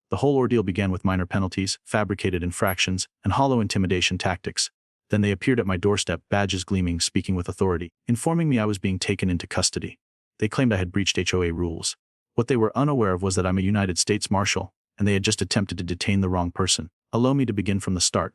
The whole ordeal began with minor penalties, fabricated infractions, and hollow intimidation tactics. Then they appeared at my doorstep, badges gleaming, speaking with authority, informing me I was being taken into custody. They claimed I had breached HOA rules. What they were unaware of was that I'm a United States Marshal, and they had just attempted to detain the wrong person. Allow me to begin from the start.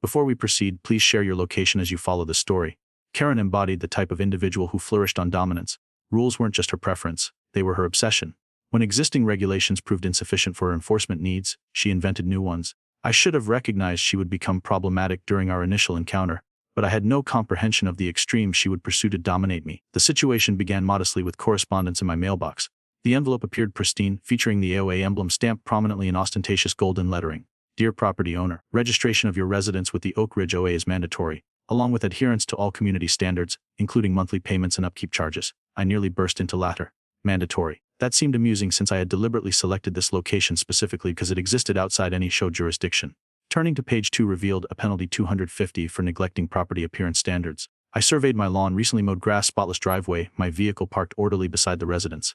Before we proceed, please share your location as you follow the story. Karen embodied the type of individual who flourished on dominance. Rules weren't just her preference, they were her obsession. When existing regulations proved insufficient for her enforcement needs, she invented new ones. I should have recognized she would become problematic during our initial encounter, but I had no comprehension of the extremes she would pursue to dominate me. The situation began modestly with correspondence in my mailbox. The envelope appeared pristine, featuring the AOA emblem stamped prominently in ostentatious golden lettering. Dear property owner, registration of your residence with the Oak Ridge OA is mandatory, along with adherence to all community standards, including monthly payments and upkeep charges. I nearly burst into laughter. Mandatory. That seemed amusing since I had deliberately selected this location specifically because it existed outside any show jurisdiction. Turning to page 2 revealed a penalty $250 for neglecting property appearance standards. I surveyed my lawn, recently mowed grass, spotless driveway, my vehicle parked orderly beside the residence.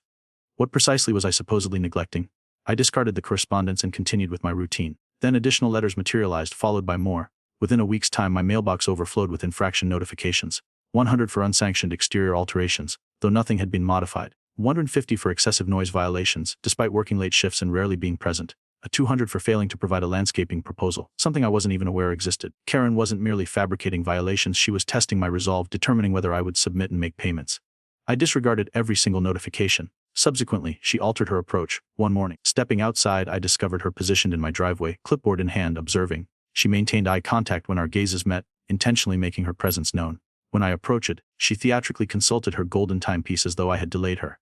What precisely was I supposedly neglecting? I discarded the correspondence and continued with my routine. Then additional letters materialized, followed by more. Within a week's time, my mailbox overflowed with infraction notifications. 100 for unsanctioned exterior alterations, though nothing had been modified. 150 for excessive noise violations, despite working late shifts and rarely being present. A 200 for failing to provide a landscaping proposal, something I wasn't even aware existed. Karen wasn't merely fabricating violations, she was testing my resolve, determining whether I would submit and make payments. I disregarded every single notification. Subsequently, she altered her approach. One morning, stepping outside, I discovered her positioned in my driveway, clipboard in hand, observing. She maintained eye contact when our gazes met, intentionally making her presence known. When I approached, she theatrically consulted her golden timepiece as though I had delayed her.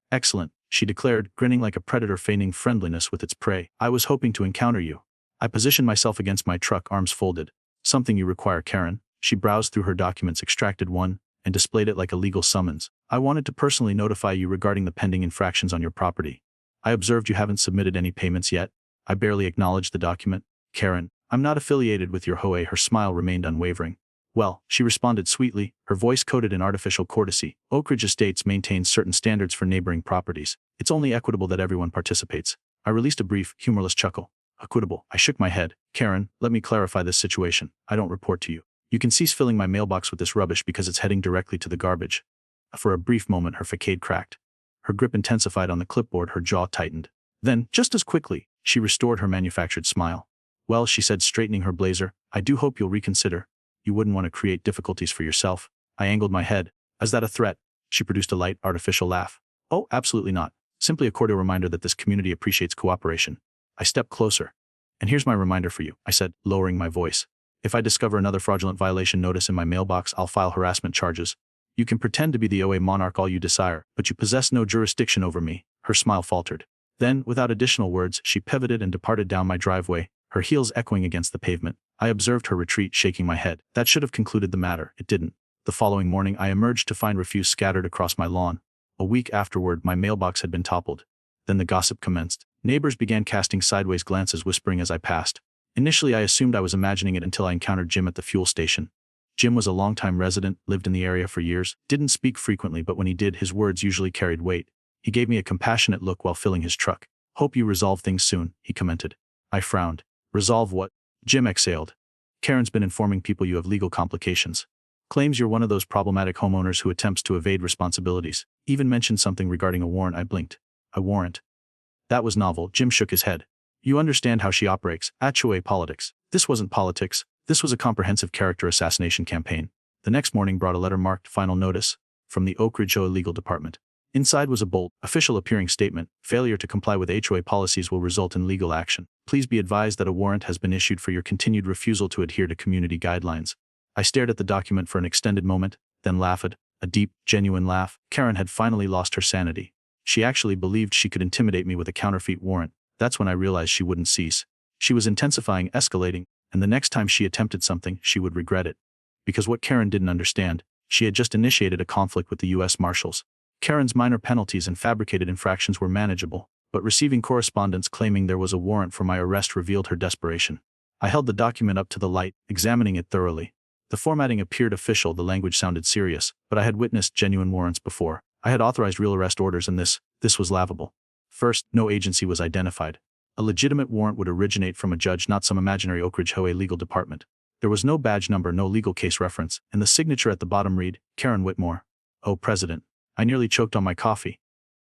Excellent, she declared, grinning like a predator feigning friendliness with its prey. I was hoping to encounter you. I positioned myself against my truck, arms folded. Something you require, Karen? She browsed through her documents, extracted one, and displayed it like a legal summons. I wanted to personally notify you regarding the pending infractions on your property. I observed you haven't submitted any payments yet. I barely acknowledged the document. Karen, I'm not affiliated with your HOA. Her smile remained unwavering. Well, she responded sweetly, her voice coated in artificial courtesy. Oak Ridge Estates maintains certain standards for neighboring properties. It's only equitable that everyone participates. I released a brief, humorless chuckle. Equitable. I shook my head. Karen, let me clarify this situation. I don't report to you. You can cease filling my mailbox with this rubbish because it's heading directly to the garbage. For a brief moment, her facade cracked. Her grip intensified on the clipboard, her jaw tightened. Then, just as quickly, she restored her manufactured smile. Well, she said, straightening her blazer, I do hope you'll reconsider. You wouldn't want to create difficulties for yourself. I angled my head. Is that a threat? She produced a light, artificial laugh. Oh, absolutely not. Simply a cordial reminder that this community appreciates cooperation. I stepped closer. And here's my reminder for you, I said, lowering my voice. If I discover another fraudulent violation notice in my mailbox, I'll file harassment charges. You can pretend to be the OA monarch all you desire, but you possess no jurisdiction over me. Her smile faltered. Then, without additional words, she pivoted and departed down my driveway, her heels echoing against the pavement. I observed her retreat, shaking my head. That should have concluded the matter. It didn't. The following morning, I emerged to find refuse scattered across my lawn. A week afterward, my mailbox had been toppled. Then the gossip commenced. Neighbors began casting sideways glances, whispering as I passed. Initially, I assumed I was imagining it until I encountered Jim at the fuel station. Jim was a longtime resident, lived in the area for years, didn't speak frequently, but when he did, his words usually carried weight. He gave me a compassionate look while filling his truck. Hope you resolve things soon, he commented. I frowned. Resolve what? Jim exhaled. Karen's been informing people you have legal complications. Claims you're one of those problematic homeowners who attempts to evade responsibilities. Even mentioned something regarding a warrant. I blinked. A warrant? That was novel. Jim shook his head. You understand how she operates. HOA politics. This wasn't politics. This was a comprehensive character assassination campaign. The next morning brought a letter marked Final Notice from the Oak Ridge OA Legal Department. Inside was a bold, official appearing statement. Failure to comply with HOA policies will result in legal action. Please be advised that a warrant has been issued for your continued refusal to adhere to community guidelines. I stared at the document for an extended moment, then laughed. A deep, genuine laugh. Karen had finally lost her sanity. She actually believed she could intimidate me with a counterfeit warrant. That's when I realized she wouldn't cease. She was intensifying, escalating, and the next time she attempted something, she would regret it. Because what Karen didn't understand, she had just initiated a conflict with the U.S. Marshals. Karen's minor penalties and fabricated infractions were manageable, but receiving correspondence claiming there was a warrant for my arrest revealed her desperation. I held the document up to the light, examining it thoroughly. The formatting appeared official, the language sounded serious, but I had witnessed genuine warrants before. I had authorized real arrest orders, and this was laughable. First, no agency was identified. A legitimate warrant would originate from a judge, not some imaginary Oak Ridge Hoa legal department. There was no badge number, no legal case reference, and the signature at the bottom read, Karen Whitmore. Oh, President. I nearly choked on my coffee.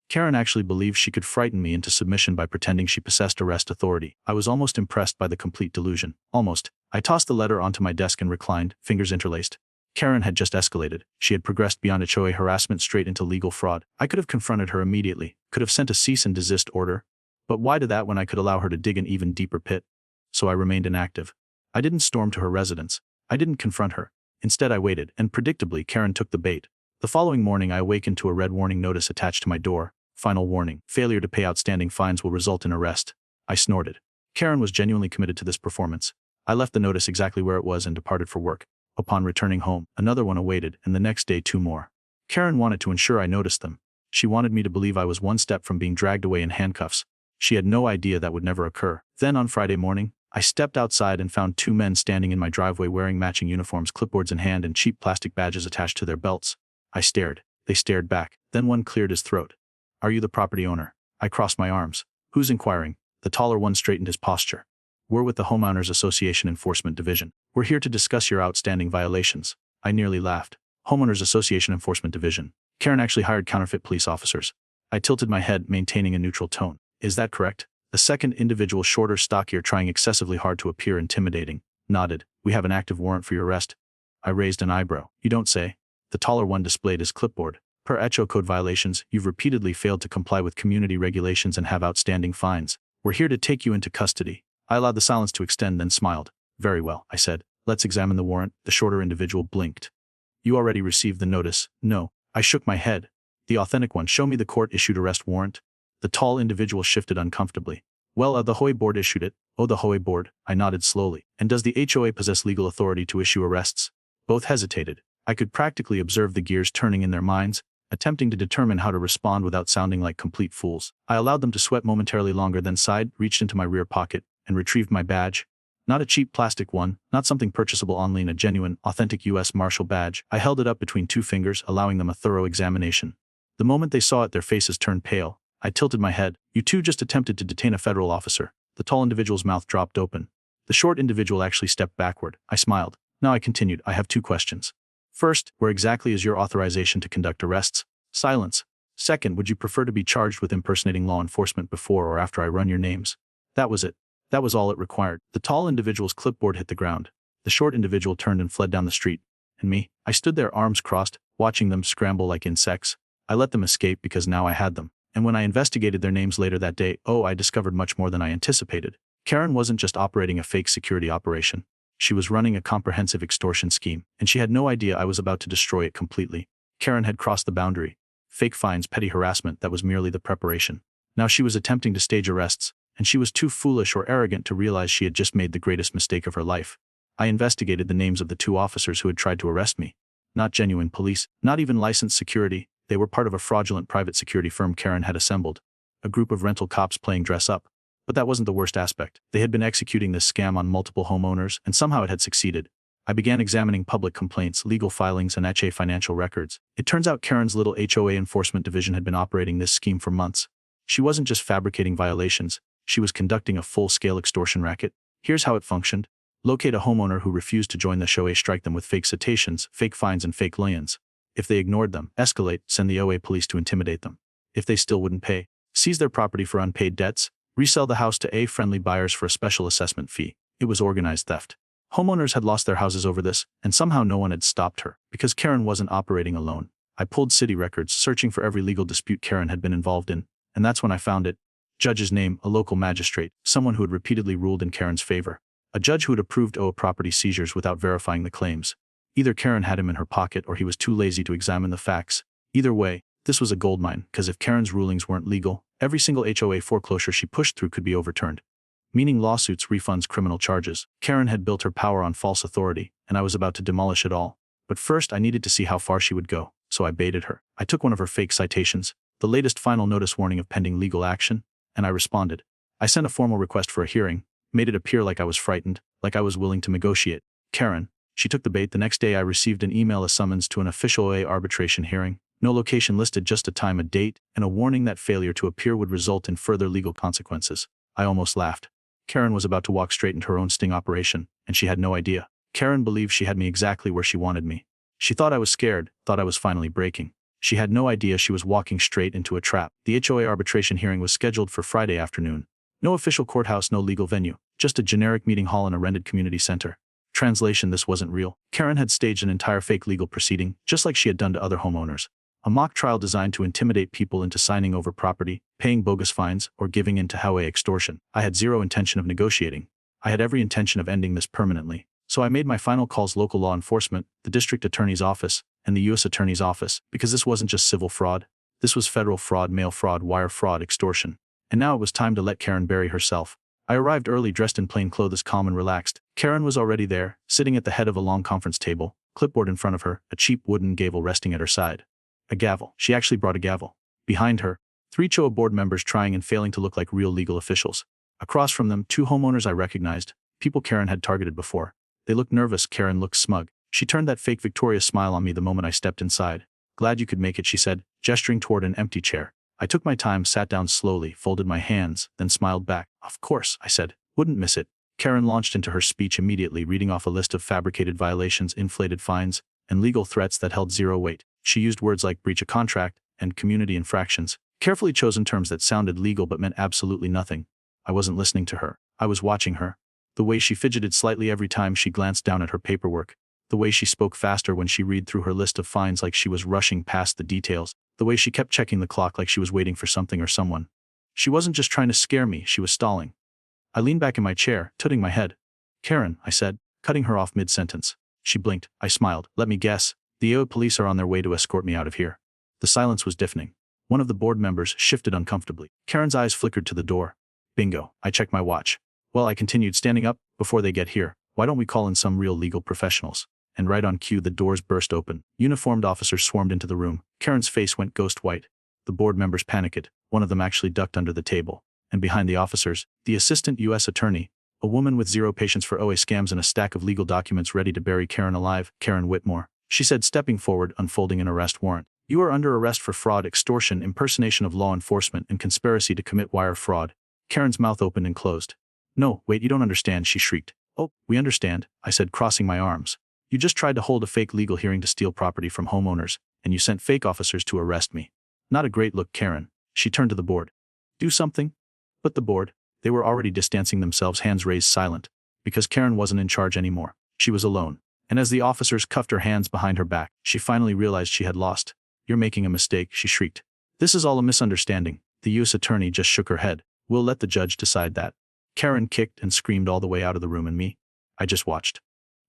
Karen actually believed she could frighten me into submission by pretending she possessed arrest authority. I was almost impressed by the complete delusion. Almost. I tossed the letter onto my desk and reclined, fingers interlaced. Karen had just escalated. She had progressed beyond HOA harassment straight into legal fraud. I could have confronted her immediately, could have sent a cease and desist order. But why do that when I could allow her to dig an even deeper pit? So I remained inactive. I didn't storm to her residence. I didn't confront her. Instead I waited, and predictably Karen took the bait. The following morning I awakened to a red warning notice attached to my door. Final warning. Failure to pay outstanding fines will result in arrest. I snorted. Karen was genuinely committed to this performance. I left the notice exactly where it was and departed for work. Upon returning home, another one awaited, and the next day 2 more. Karen wanted to ensure I noticed them. She wanted me to believe I was one step from being dragged away in handcuffs. She had no idea that would never occur. Then on Friday morning, I stepped outside and found 2 men standing in my driveway wearing matching uniforms, clipboards in hand, and cheap plastic badges attached to their belts. I stared. They stared back. Then one cleared his throat. Are you the property owner? I crossed my arms. Who's inquiring? The taller one straightened his posture. We're with the Homeowners Association Enforcement Division. We're here to discuss your outstanding violations. I nearly laughed. Homeowners Association Enforcement Division. Karen actually hired counterfeit police officers. I tilted my head, maintaining a neutral tone. Is that correct? The second individual, shorter, stockier, trying excessively hard to appear intimidating, nodded. We have an active warrant for your arrest. I raised an eyebrow. You don't say? The taller one displayed his clipboard. Per HO code violations, you've repeatedly failed to comply with community regulations and have outstanding fines. We're here to take you into custody. I allowed the silence to extend, then smiled. Very well, I said. Let's examine the warrant. The shorter individual blinked. You already received the notice. No. I shook my head. The authentic one. Show me the court-issued arrest warrant. The tall individual shifted uncomfortably. Well, the HOA board issued it. Oh, the HOA board. I nodded slowly. And does the HOA possess legal authority to issue arrests? Both hesitated. I could practically observe the gears turning in their minds, attempting to determine how to respond without sounding like complete fools. I allowed them to sweat momentarily longer, then sighed, reached into my rear pocket, and retrieved my badge. Not a cheap plastic one, not something purchasable online, a genuine, authentic U.S. Marshal badge. I held it up between 2 fingers, allowing them a thorough examination. The moment they saw it, their faces turned pale. I tilted my head. You 2 just attempted to detain a federal officer. The tall individual's mouth dropped open. The short individual actually stepped backward. I smiled. Now I continued. I have 2 questions. First, where exactly is your authorization to conduct arrests? Silence. Second, would you prefer to be charged with impersonating law enforcement before or after I run your names? That was it. That was all it required. The tall individual's clipboard hit the ground. The short individual turned and fled down the street. And me? I stood there, arms crossed, watching them scramble like insects. I let them escape because now I had them. And when I investigated their names later that day, I discovered much more than I anticipated. Karen wasn't just operating a fake security operation. She was running a comprehensive extortion scheme, and she had no idea I was about to destroy it completely. Karen had crossed the boundary. Fake fines, petty harassment, that was merely the preparation. Now she was attempting to stage arrests, and she was too foolish or arrogant to realize she had just made the greatest mistake of her life. I investigated the names of the 2 officers who had tried to arrest me. Not genuine police, not even licensed security. They were part of a fraudulent private security firm Karen had assembled. A group of rental cops playing dress up. But that wasn't the worst aspect. They had been executing this scam on multiple homeowners, and somehow it had succeeded. I began examining public complaints, legal filings, and HA financial records. It turns out Karen's little HOA enforcement division had been operating this scheme for months. She wasn't just fabricating violations. She was conducting a full-scale extortion racket. Here's how it functioned. Locate a homeowner who refused to join the HOA, strike them with fake citations, fake fines, and fake liens. If they ignored them, escalate, send the OA police to intimidate them. If they still wouldn't pay, seize their property for unpaid debts, resell the house to A-friendly buyers for a special assessment fee. It was organized theft. Homeowners had lost their houses over this, and somehow no one had stopped her, because Karen wasn't operating alone. I pulled city records, searching for every legal dispute Karen had been involved in, and that's when I found it. Judge's name, a local magistrate, someone who had repeatedly ruled in Karen's favor. A judge who had approved property seizures without verifying the claims. Either Karen had him in her pocket or he was too lazy to examine the facts. Either way, this was a goldmine, because if Karen's rulings weren't legal, every single HOA foreclosure she pushed through could be overturned. Meaning lawsuits, refunds, criminal charges. Karen had built her power on false authority, and I was about to demolish it all. But first I needed to see how far she would go, so I baited her. I took one of her fake citations, the latest final notice warning of pending legal action, and I responded. I sent a formal request for a hearing, made it appear like I was frightened, like I was willing to negotiate. Karen. She took the bait. The next day I received an email, a summons to an official OA arbitration hearing. No location listed, just a time, a date, and a warning that failure to appear would result in further legal consequences. I almost laughed. Karen was about to walk straight into her own sting operation, and she had no idea. Karen believed she had me exactly where she wanted me. She thought I was scared, thought I was finally breaking. She had no idea she was walking straight into a trap. The HOA arbitration hearing was scheduled for Friday afternoon. No official courthouse, no legal venue, just a generic meeting hall in a rented community center. Translation: this wasn't real. Karen had staged an entire fake legal proceeding, just like she had done to other homeowners. A mock trial designed to intimidate people into signing over property, paying bogus fines, or giving in to HOA extortion. I had zero intention of negotiating. I had every intention of ending this permanently. So I made my final calls: local law enforcement, the district attorney's office, and the U.S. attorney's office, because this wasn't just civil fraud. This was federal fraud, mail fraud, wire fraud, extortion. And now it was time to let Karen bury herself. I arrived early, dressed in plain clothes, calm and relaxed. Karen was already there, sitting at the head of a long conference table, clipboard in front of her, a cheap wooden gavel resting at her side. A gavel. She actually brought a gavel. Behind her, 3 HOA board members trying and failing to look like real legal officials. Across from them, 2 homeowners I recognized, people Karen had targeted before. They looked nervous. Karen looked smug. She turned that fake victorious smile on me the moment I stepped inside. "Glad you could make it," she said, gesturing toward an empty chair. I took my time, sat down slowly, folded my hands, then smiled back. "Of course," I said. "Wouldn't miss it." Karen launched into her speech immediately, reading off a list of fabricated violations, inflated fines, and legal threats that held zero weight. She used words like breach of contract and community infractions, carefully chosen terms that sounded legal but meant absolutely nothing. I wasn't listening to her. I was watching her. The way she fidgeted slightly every time she glanced down at her paperwork. The way she spoke faster when she read through her list of fines like she was rushing past the details. The way she kept checking the clock like she was waiting for something or someone. She wasn't just trying to scare me, she was stalling. I leaned back in my chair, tilting my head. "Karen," I said, cutting her off mid-sentence. She blinked. I smiled. "Let me guess. The OA police are on their way to escort me out of here." The silence was deafening. One of the board members shifted uncomfortably. Karen's eyes flickered to the door. Bingo. I checked my watch. "Well," I continued, standing up, "before they get here, why don't we call in some real legal professionals?" And right on cue, the doors burst open. Uniformed officers swarmed into the room. Karen's face went ghost white. The board members panicked. One of them actually ducked under the table. And behind the officers, the assistant U.S. attorney, a woman with zero patience for OA scams and a stack of legal documents ready to bury Karen alive. "Karen Whitmore," she said, stepping forward, unfolding an arrest warrant. "You are under arrest for fraud, extortion, impersonation of law enforcement, and conspiracy to commit wire fraud." Karen's mouth opened and closed. "No, wait, you don't understand," she shrieked. "Oh, we understand," I said, crossing my arms. "You just tried to hold a fake legal hearing to steal property from homeowners, and you sent fake officers to arrest me. Not a great look, Karen." She turned to the board. "Do something?" But the board, they were already distancing themselves, hands raised, silent. Because Karen wasn't in charge anymore. She was alone. And as the officers cuffed her hands behind her back, she finally realized she had lost. "You're making a mistake," she shrieked. "This is all a misunderstanding." The U.S. attorney just shook her head. "We'll let the judge decide that." Karen kicked and screamed all the way out of the room, and me, I just watched.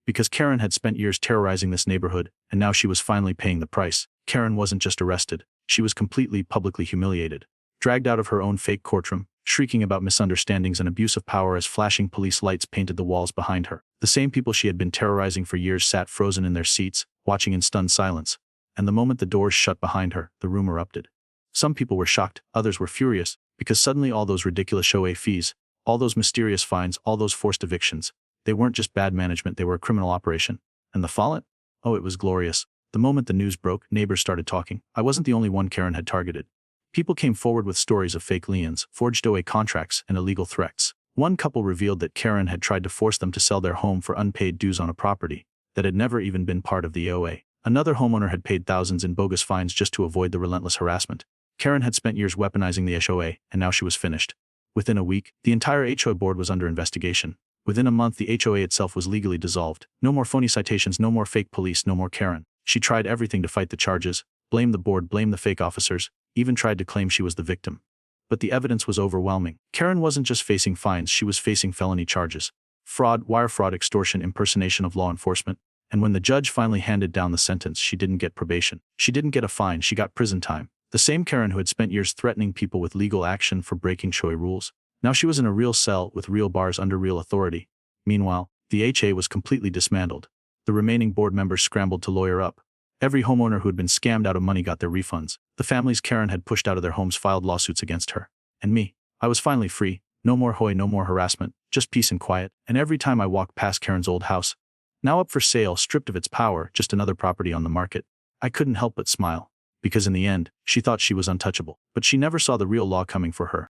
Because Karen had spent years terrorizing this neighborhood, and now she was finally paying the price. Karen wasn't just arrested. She was completely, publicly humiliated. Dragged out of her own fake courtroom, shrieking about misunderstandings and abuse of power as flashing police lights painted the walls behind her. The same people she had been terrorizing for years sat frozen in their seats, watching in stunned silence. And the moment the doors shut behind her, the room erupted. Some people were shocked, others were furious, because suddenly all those ridiculous HOA fees, all those mysterious fines, all those forced evictions, they weren't just bad management, they were a criminal operation. And the fallout? Oh, it was glorious. The moment the news broke, neighbors started talking. I wasn't the only one Karen had targeted. People came forward with stories of fake liens, forged OA contracts, and illegal threats. One couple revealed that Karen had tried to force them to sell their home for unpaid dues on a property that had never even been part of the OA. Another homeowner had paid thousands in bogus fines just to avoid the relentless harassment. Karen had spent years weaponizing the HOA, and now she was finished. Within a week, the entire HOA board was under investigation. Within a month, the HOA itself was legally dissolved. No more phony citations, no more fake police, no more Karen. She tried everything to fight the charges, blame the board, blame the fake officers, even tried to claim she was the victim. But the evidence was overwhelming. Karen wasn't just facing fines, she was facing felony charges. Fraud, wire fraud, extortion, impersonation of law enforcement. And when the judge finally handed down the sentence, she didn't get probation. She didn't get a fine, she got prison time. The same Karen who had spent years threatening people with legal action for breaking HOA rules. Now she was in a real cell with real bars under real authority. Meanwhile, the HA was completely dismantled. The remaining board members scrambled to lawyer up. Every homeowner who had been scammed out of money got their refunds. The families Karen had pushed out of their homes filed lawsuits against her. And me. I was finally free. No more HOA, no more harassment, just peace and quiet. And every time I walked past Karen's old house, now up for sale, stripped of its power, just another property on the market, I couldn't help but smile. Because in the end, she thought she was untouchable. But she never saw the real law coming for her.